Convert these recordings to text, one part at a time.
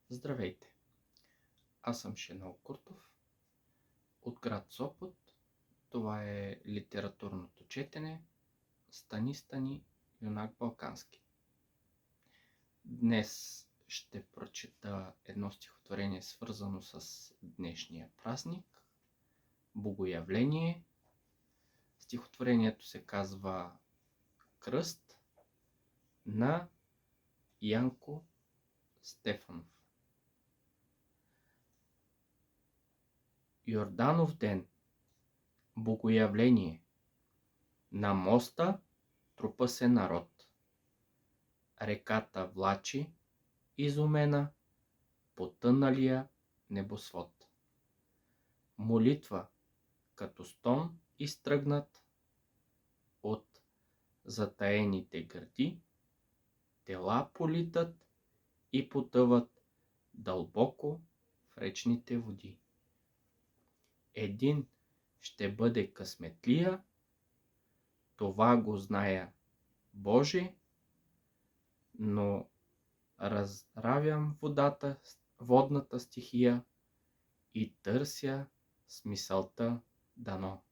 Здравейте! Аз съм Шенол Куртов от град Сопот. Това е литературното четене Стани, юнак балкански. Днес ще прочета едно стихотворение, свързано с днешния празник – Богоявление. Стихотворението се казва Кръст на Янко Стефанов. Йорданов ден, Богоявление. На моста трупа се народ. Реката влачи, изумена, потъналия небосвод. Молитва, като стон изтръгнат от затаените гърди, тела политат и потъват дълбоко в речните води. Един ще бъде късметлия, това го зная, Боже, но разравям водната стихия и търся смисълта дано.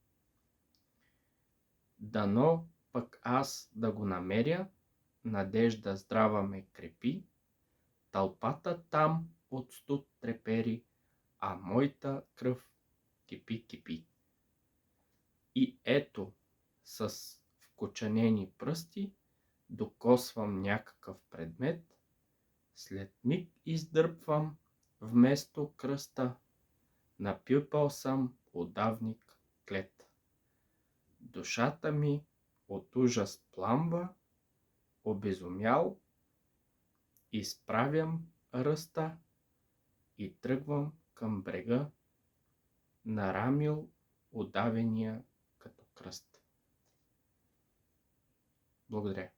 Дано пък аз да го намеря, надежда здрава ме крепи, тълпата там от студ трепери, а моята кръв кипи. И ето, с вкоченени пръсти докосвам някакъв предмет, след миг издърпвам вместо кръста, напипал съм удавник клет. Душата ми от ужас пламва, обезумял, изправям ръста и тръгвам към брега, нарамил удавения като кръст. Благодаря.